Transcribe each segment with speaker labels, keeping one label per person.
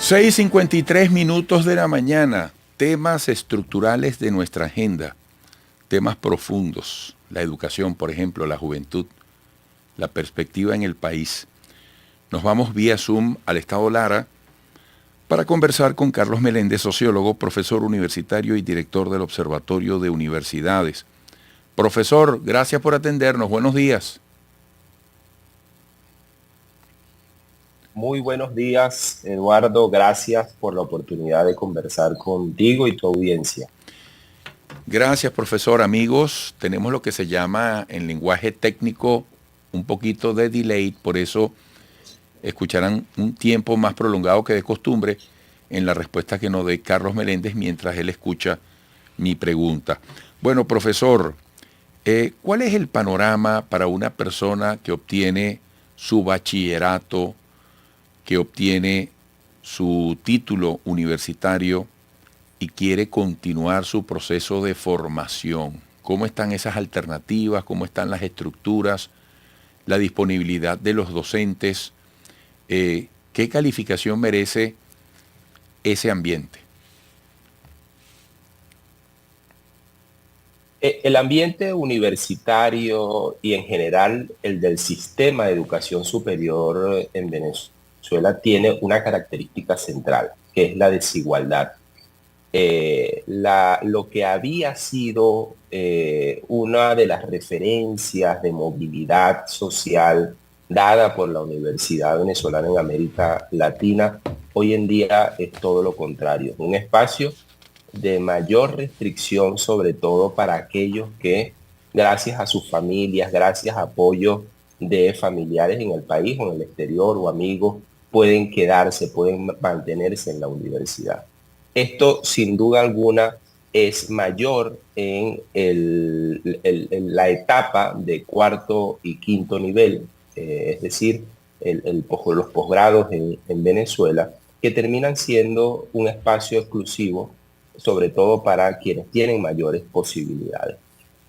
Speaker 1: 6:53 de la mañana, temas estructurales de nuestra agenda, temas profundos, la educación, por ejemplo, la juventud, la perspectiva en el país. Nos vamos vía Zoom al Estado Lara para conversar con Carlos Meléndez, sociólogo, profesor universitario y director del Observatorio de Universidades. Profesor, gracias por atendernos. Buenos días.
Speaker 2: Muy buenos días, Eduardo. Gracias por la oportunidad de conversar contigo y tu audiencia.
Speaker 1: Gracias, profesor. Amigos, tenemos lo que se llama en lenguaje técnico un poquito de delay, por eso escucharán un tiempo más prolongado que de costumbre en la respuesta que nos dé Carlos Meléndez mientras él escucha mi pregunta. Bueno, profesor, ¿cuál es el panorama para una persona que obtiene su bachillerato, que obtiene su título universitario y quiere continuar su proceso de formación? ¿Cómo están esas alternativas? ¿Cómo están las estructuras? La disponibilidad de los docentes. ¿Qué calificación merece ese ambiente?
Speaker 2: El ambiente universitario y en general el del sistema de educación superior en Venezuela tiene una característica central, que es la desigualdad. Lo que había sido una de las referencias de movilidad social dada por la Universidad Venezolana en América Latina, hoy en día es todo lo contrario, un espacio de mayor restricción, sobre todo para aquellos que, gracias a sus familias, gracias a apoyo de familiares en el país o en el exterior o amigos, pueden quedarse, pueden mantenerse en la universidad. Esto, sin duda alguna, es mayor en la etapa de cuarto y quinto nivel, es decir, los posgrados en Venezuela, que terminan siendo un espacio exclusivo, sobre todo para quienes tienen mayores posibilidades.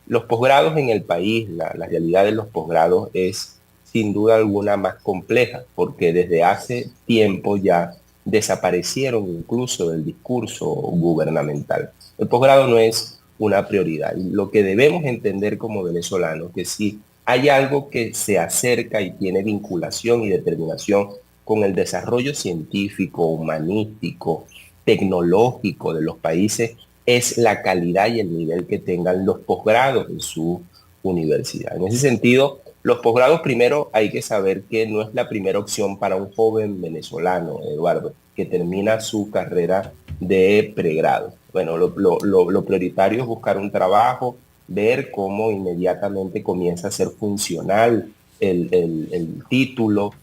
Speaker 2: Los posgrados en el país, la realidad de los posgrados es sin duda alguna más compleja, porque desde hace tiempo ya desaparecieron incluso del discurso gubernamental. El posgrado no es una prioridad. Lo que debemos entender como venezolanos, que si hay algo que se acerca y tiene vinculación y determinación con el desarrollo científico, humanístico, tecnológico de los países, es la calidad y el nivel que tengan los posgrados en su universidad. En ese sentido, los posgrados primero hay que saber que no es la primera opción para un joven venezolano, Eduardo, que termina su carrera de pregrado. Bueno, lo prioritario es buscar un trabajo, ver cómo inmediatamente comienza a ser funcional el título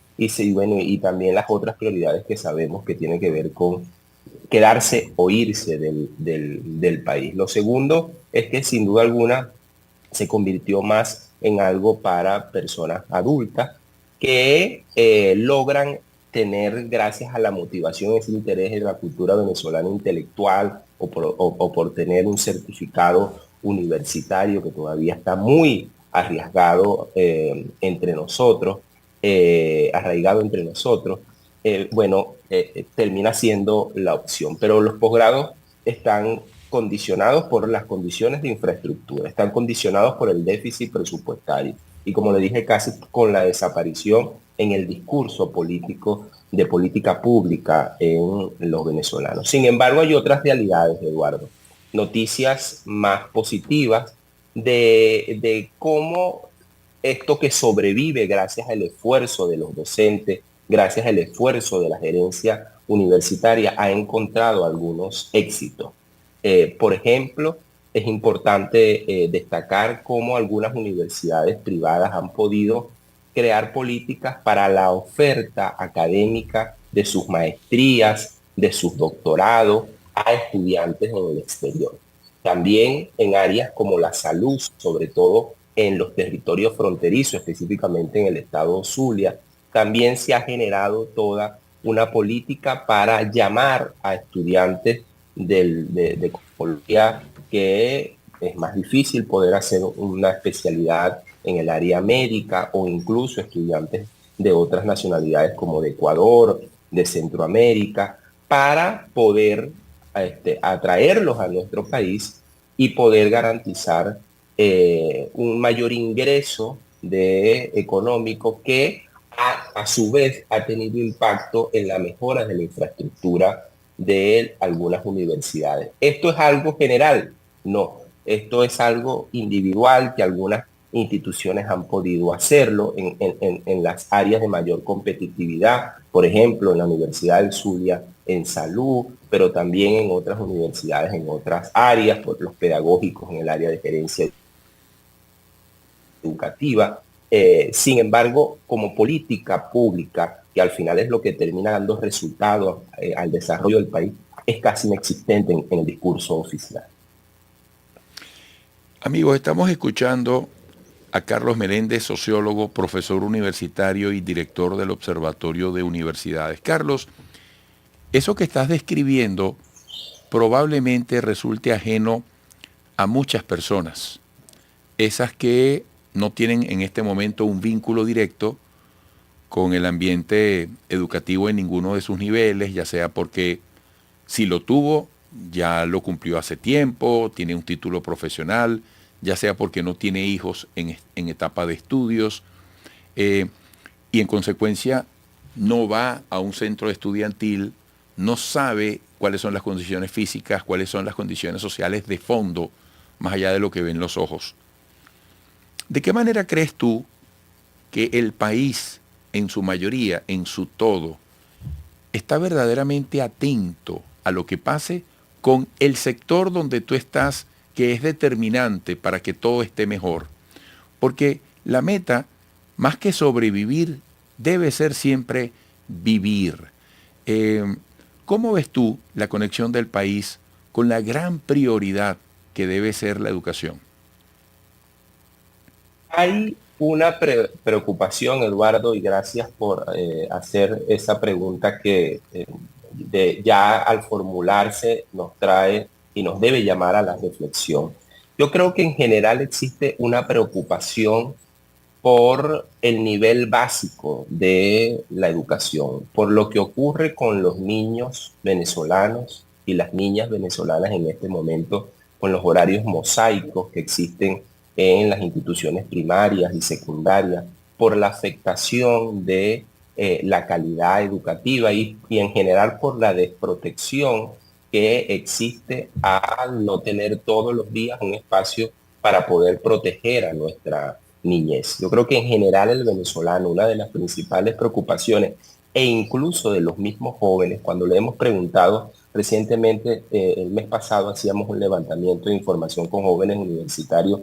Speaker 2: bueno, y también las otras prioridades que sabemos que tienen que ver con quedarse o irse del país. Lo segundo es que sin duda alguna se convirtió más en algo para personas adultas que logran tener, gracias a la motivación, ese interés en la cultura venezolana intelectual o por tener un certificado universitario que todavía está muy arriesgado entre nosotros, arraigado entre nosotros, termina siendo la opción. Pero los posgrados están condicionados por las condiciones de infraestructura, están condicionados por el déficit presupuestario y, como le dije, casi con la desaparición en el discurso político de política pública en los venezolanos. Sin embargo, hay otras realidades, Eduardo, noticias más positivas de cómo esto que sobrevive gracias al esfuerzo de los docentes, gracias al esfuerzo de la gerencia universitaria, ha encontrado algunos éxitos. Por ejemplo, es importante destacar cómo algunas universidades privadas han podido crear políticas para la oferta académica de sus maestrías, de sus doctorados a estudiantes en el exterior. También en áreas como la salud, sobre todo en los territorios fronterizos, específicamente en el estado Zulia, también se ha generado toda una política para llamar a estudiantes de Colombia, que es más difícil poder hacer una especialidad en el área médica, o incluso estudiantes de otras nacionalidades como de Ecuador, de Centroamérica, para poder atraerlos a nuestro país y poder garantizar un mayor ingreso económico que a su vez ha tenido impacto en la mejora de la infraestructura de algunas universidades. ¿Esto es algo general? No, esto es algo individual que algunas instituciones han podido hacerlo en las áreas de mayor competitividad, por ejemplo, en la Universidad del Zulia en salud, pero también en otras universidades, en otras áreas, por los pedagógicos en el área de gerencia educativa. Sin embargo, como política pública, que al final es lo que termina dando resultados al desarrollo del país, es casi inexistente en el discurso oficial.
Speaker 1: Amigos, estamos escuchando a Carlos Meléndez, sociólogo, profesor universitario y director del Observatorio de Universidades. Carlos, eso que estás describiendo probablemente resulte ajeno a muchas personas, esas que no tienen en este momento un vínculo directo con el ambiente educativo en ninguno de sus niveles, ya sea porque si lo tuvo, ya lo cumplió hace tiempo, tiene un título profesional, ya sea porque no tiene hijos en etapa de estudios, y en consecuencia no va a un centro estudiantil, no sabe cuáles son las condiciones físicas, cuáles son las condiciones sociales de fondo, más allá de lo que ven los ojos. ¿De qué manera crees tú que el país, en su mayoría, en su todo, está verdaderamente atento a lo que pase con el sector donde tú estás, que es determinante para que todo esté mejor? Porque la meta, más que sobrevivir, debe ser siempre vivir. ¿Cómo ves tú la conexión del país con la gran prioridad que debe ser la educación?
Speaker 2: Hay una preocupación, Eduardo, y gracias por hacer esa pregunta que ya al formularse nos trae y nos debe llamar a la reflexión. Yo creo que en general existe una preocupación por el nivel básico de la educación, por lo que ocurre con los niños venezolanos y las niñas venezolanas en este momento, con los horarios mosaicos que existen en las instituciones primarias y secundarias, por la afectación de la calidad educativa y en general por la desprotección que existe al no tener todos los días un espacio para poder proteger a nuestra niñez. Yo creo que en general el venezolano, una de las principales preocupaciones, e incluso de los mismos jóvenes, cuando le hemos preguntado recientemente, el mes pasado hacíamos un levantamiento de información con jóvenes universitarios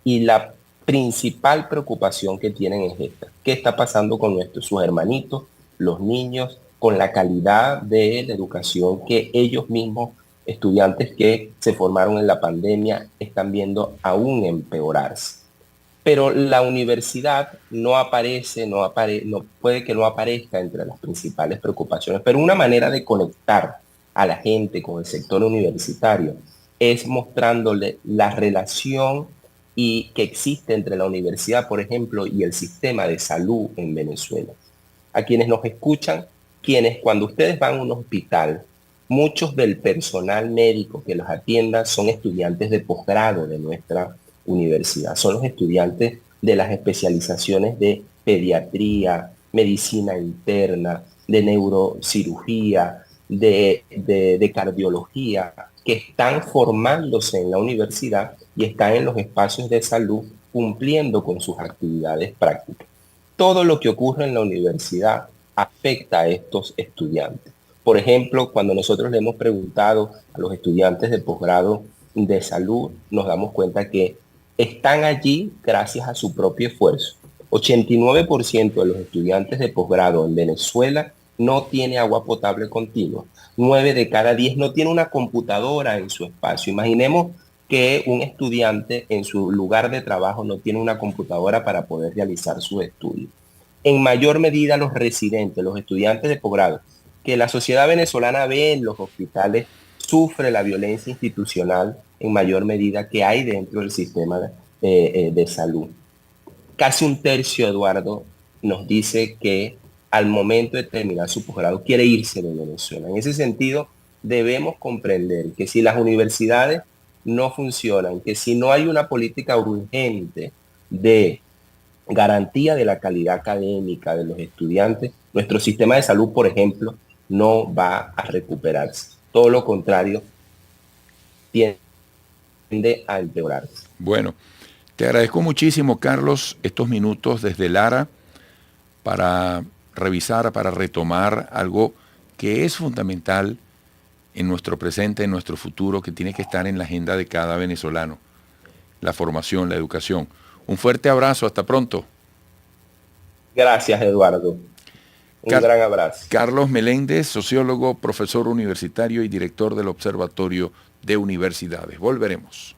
Speaker 2: y la principal preocupación que tienen es esta: ¿qué está pasando con sus hermanitos, los niños, con la calidad de la educación que ellos mismos, estudiantes que se formaron en la pandemia, están viendo aún empeorarse? Pero la universidad no aparece, no puede que no aparezca entre las principales preocupaciones, pero una manera de conectar a la gente con el sector universitario es mostrándole la relación que existe entre la universidad, por ejemplo, y el sistema de salud en Venezuela. A quienes nos escuchan, quienes cuando ustedes van a un hospital, muchos del personal médico que los atienda son estudiantes de posgrado de nuestra universidad. Son los estudiantes de las especializaciones de pediatría, medicina interna, de neurocirugía, de cardiología, que están formándose en la universidad y están en los espacios de salud cumpliendo con sus actividades prácticas. Todo lo que ocurre en la universidad afecta a estos estudiantes. Por ejemplo, cuando nosotros le hemos preguntado a los estudiantes de posgrado de salud, nos damos cuenta que están allí gracias a su propio esfuerzo. 89% de los estudiantes de posgrado en Venezuela no tiene agua potable continua. 9 de cada 10 no tiene una computadora en su espacio. Imaginemos que un estudiante en su lugar de trabajo no tiene una computadora para poder realizar sus estudios. En mayor medida los residentes, los estudiantes de posgrado, que la sociedad venezolana ve en los hospitales, sufre la violencia institucional en mayor medida que hay dentro del sistema de salud. Casi un tercio, Eduardo, nos dice que al momento de terminar su posgrado quiere irse de Venezuela. En ese sentido, debemos comprender que si las universidades no funcionan, que si no hay una política urgente de garantía de la calidad académica de los estudiantes, nuestro sistema de salud, por ejemplo, no va a recuperarse. Todo lo contrario, tiende a empeorarse.
Speaker 1: Bueno, te agradezco muchísimo, Carlos, estos minutos desde Lara para revisar, para retomar algo que es fundamental en nuestro presente, en nuestro futuro, que tiene que estar en la agenda de cada venezolano, la formación, la educación. Un fuerte abrazo, hasta pronto.
Speaker 2: Gracias, Eduardo. Un gran abrazo.
Speaker 1: Carlos Meléndez, sociólogo, profesor universitario y director del Observatorio de Universidades. Volveremos.